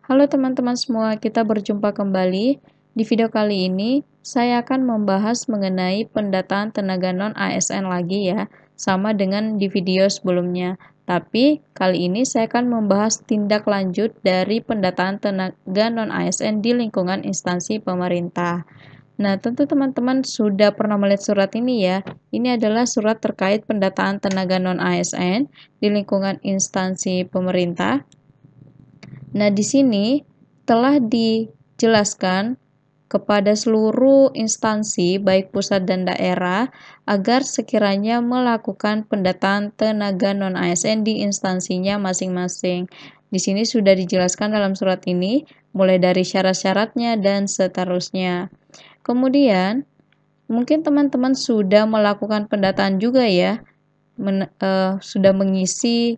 Halo teman-teman semua, kita berjumpa kembali. Di video kali ini, saya akan membahas mengenai pendataan tenaga non-ASN lagi ya, sama dengan di video sebelumnya. Tapi, kali ini saya akan membahas tindak lanjut dari pendataan tenaga non-ASN di lingkungan instansi pemerintah. Nah, tentu teman-teman sudah pernah melihat surat ini ya. Ini adalah surat terkait pendataan tenaga non-ASN di lingkungan instansi pemerintah. Nah, di sini telah dijelaskan kepada seluruh instansi, baik pusat dan daerah, agar sekiranya melakukan pendataan tenaga non-ASN di instansinya masing-masing. Di sini sudah dijelaskan dalam surat ini, mulai dari syarat-syaratnya dan seterusnya. Kemudian, mungkin teman-teman sudah melakukan pendataan juga ya, sudah mengisi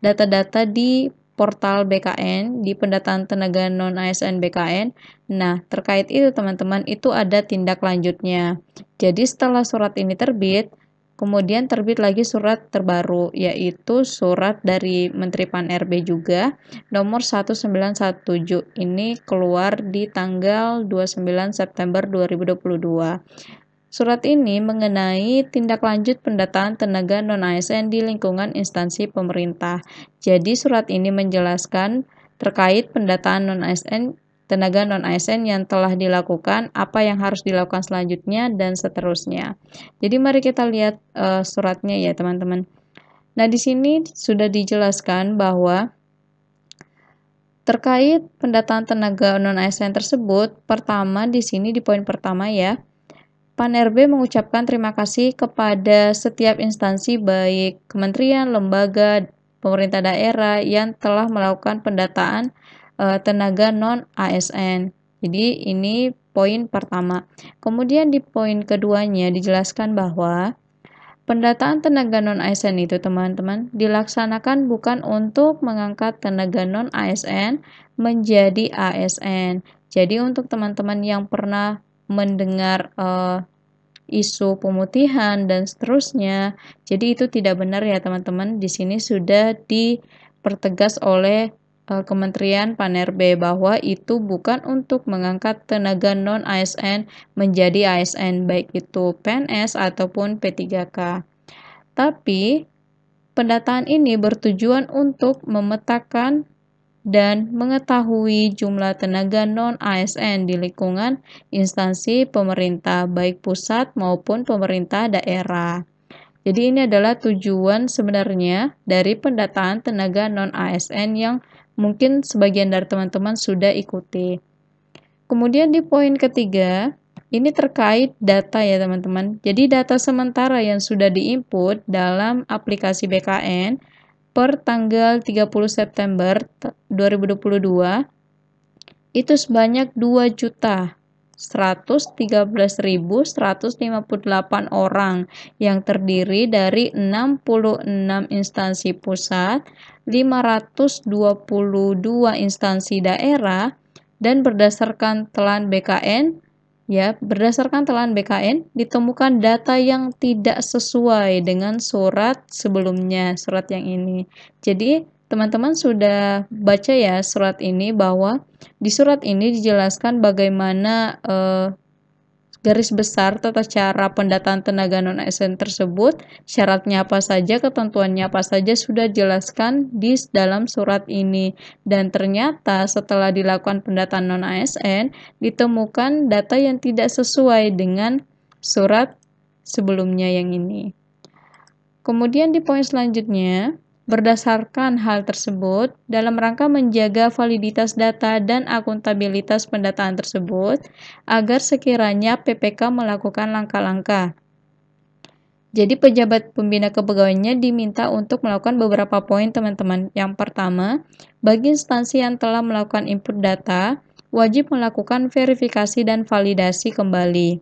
data-data di portal BKN, di pendataan tenaga non-ASN BKN. Nah, terkait itu teman-teman, itu ada tindak lanjutnya. Jadi setelah surat ini terbit, kemudian terbit lagi surat terbaru, yaitu surat dari Menteri Pan-RB juga, nomor 1917. Ini keluar di tanggal 29 September 2022. Surat ini mengenai tindak lanjut pendataan tenaga non-ASN di lingkungan instansi pemerintah. Jadi surat ini menjelaskan terkait pendataan tenaga non-ASN yang telah dilakukan, apa yang harus dilakukan selanjutnya, dan seterusnya. Jadi mari kita lihat suratnya ya teman-teman. Nah, di sini sudah dijelaskan bahwa terkait pendataan tenaga non-ASN tersebut, pertama di sini di poin pertama ya, Pan-RB mengucapkan terima kasih kepada setiap instansi baik kementerian, lembaga, pemerintah daerah yang telah melakukan pendataan tenaga non-ASN. Jadi ini poin pertama. Kemudian di poin keduanya dijelaskan bahwa pendataan tenaga non-ASN itu teman-teman dilaksanakan bukan untuk mengangkat tenaga non-ASN menjadi ASN. Jadi untuk teman-teman yang pernah mendengar isu pemutihan dan seterusnya. Jadi itu tidak benar ya teman-teman. Di sini sudah dipertegas oleh Kementerian Pan-RB bahwa itu bukan untuk mengangkat tenaga non-ASN menjadi ASN, baik itu PNS ataupun P3K. Tapi pendataan ini bertujuan untuk memetakan dan mengetahui jumlah tenaga non-ASN di lingkungan instansi pemerintah, baik pusat maupun pemerintah daerah. Jadi ini adalah tujuan sebenarnya dari pendataan tenaga non-ASN yang mungkin sebagian dari teman-teman sudah ikuti. Kemudian di poin ketiga, ini terkait data ya teman-teman. Jadi data sementara yang sudah diinput dalam aplikasi BKN per tanggal 30 September 2022 itu sebanyak 2.113.158 orang yang terdiri dari 66 instansi pusat, 522 instansi daerah, dan berdasarkan telan BKN ditemukan data yang tidak sesuai dengan surat sebelumnya, surat yang ini. Jadi, teman-teman sudah baca ya surat ini, bahwa di surat ini dijelaskan bagaimana garis besar tata cara pendataan tenaga non-ASN tersebut, syaratnya apa saja, ketentuannya apa saja sudah dijelaskan di dalam surat ini. Dan ternyata setelah dilakukan pendataan non-ASN, ditemukan data yang tidak sesuai dengan surat sebelumnya yang ini. Kemudian di poin selanjutnya, berdasarkan hal tersebut, dalam rangka menjaga validitas data dan akuntabilitas pendataan tersebut, agar sekiranya PPK melakukan langkah-langkah. Jadi pejabat pembina kepegawaiannya diminta untuk melakukan beberapa poin teman-teman. Yang pertama, bagi instansi yang telah melakukan input data, wajib melakukan verifikasi dan validasi kembali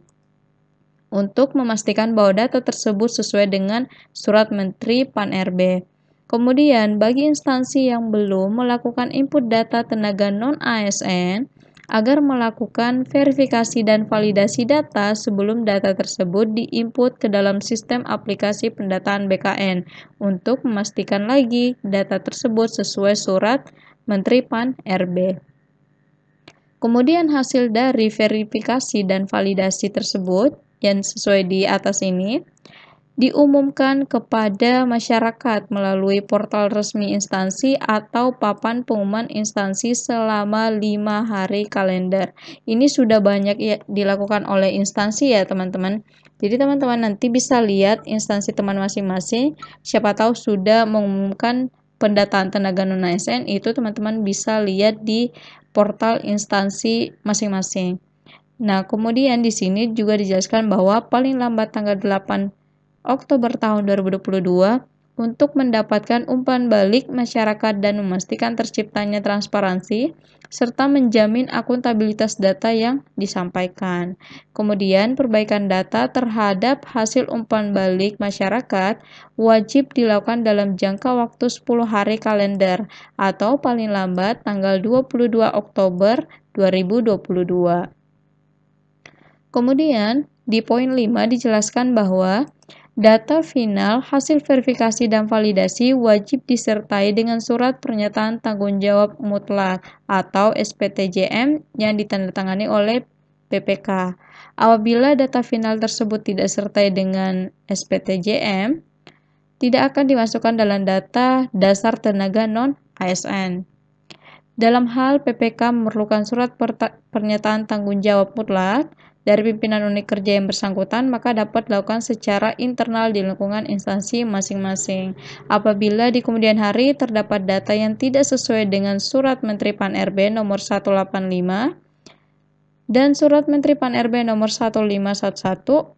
untuk memastikan bahwa data tersebut sesuai dengan surat Menteri Pan-RB. Kemudian, bagi instansi yang belum melakukan input data tenaga non-ASN, agar melakukan verifikasi dan validasi data sebelum data tersebut diinput ke dalam sistem aplikasi pendataan BKN untuk memastikan lagi data tersebut sesuai surat Menteri Pan-RB. Kemudian hasil dari verifikasi dan validasi tersebut yang sesuai di atas ini diumumkan kepada masyarakat melalui portal resmi instansi atau papan pengumuman instansi selama 5 hari kalender. Ini sudah banyak dilakukan oleh instansi ya teman-teman. Jadi teman-teman nanti bisa lihat instansi teman masing-masing, siapa tahu sudah mengumumkan pendataan tenaga non-ASN, itu teman-teman bisa lihat di portal instansi masing-masing. Nah, kemudian di sini juga dijelaskan bahwa paling lambat tanggal 8 Oktober tahun 2022 untuk mendapatkan umpan balik masyarakat dan memastikan terciptanya transparansi serta menjamin akuntabilitas data yang disampaikan. Kemudian perbaikan data terhadap hasil umpan balik masyarakat wajib dilakukan dalam jangka waktu 10 hari kalender atau paling lambat tanggal 22 Oktober 2022. Kemudian di poin 5 dijelaskan bahwa data final hasil verifikasi dan validasi wajib disertai dengan surat pernyataan tanggung jawab mutlak atau SPTJM yang ditandatangani oleh PPK. Apabila data final tersebut tidak disertai dengan SPTJM, tidak akan dimasukkan dalam data dasar tenaga non-ASN. Dalam hal PPK memerlukan surat pernyataan tanggung jawab mutlak dari pimpinan unit kerja yang bersangkutan, maka dapat dilakukan secara internal di lingkungan instansi masing-masing. Apabila di kemudian hari terdapat data yang tidak sesuai dengan surat Menteri Pan-RB nomor 185 dan surat Menteri Pan-RB nomor 1511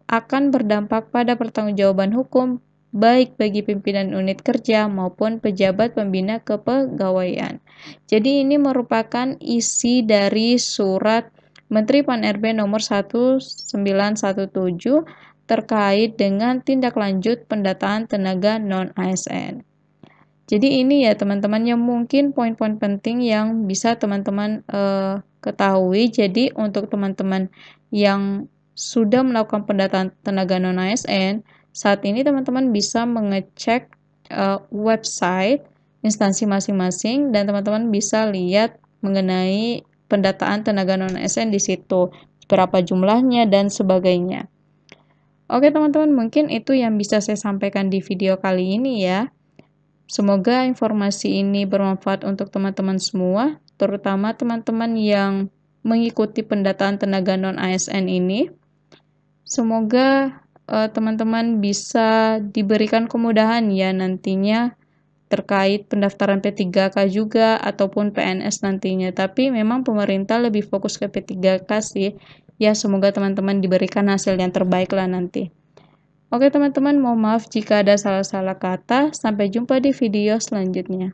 akan berdampak pada pertanggungjawaban hukum baik bagi pimpinan unit kerja maupun pejabat pembina kepegawaian. Jadi ini merupakan isi dari surat Menteri Pan-RB nomor 1917 terkait dengan tindak lanjut pendataan tenaga non-ASN. Jadi ini ya teman-teman yang mungkin poin-poin penting yang bisa teman-teman ketahui. Jadi untuk teman-teman yang sudah melakukan pendataan tenaga non-ASN, saat ini teman-teman bisa mengecek website instansi masing-masing dan teman-teman bisa lihat mengenai pendataan tenaga non-ASN di situ, berapa jumlahnya dan sebagainya. Oke teman-teman, mungkin itu yang bisa saya sampaikan di video kali ini ya. Semoga informasi ini bermanfaat untuk teman-teman semua, terutama teman-teman yang mengikuti pendataan tenaga non-ASN ini. Semoga teman-teman bisa diberikan kemudahan ya nantinya terkait pendaftaran P3K juga ataupun PNS nantinya. Tapi memang pemerintah lebih fokus ke P3K sih. Ya semoga teman-teman diberikan hasil yang terbaik lah nanti. Oke teman-teman, mohon maaf jika ada salah-salah kata. Sampai jumpa di video selanjutnya.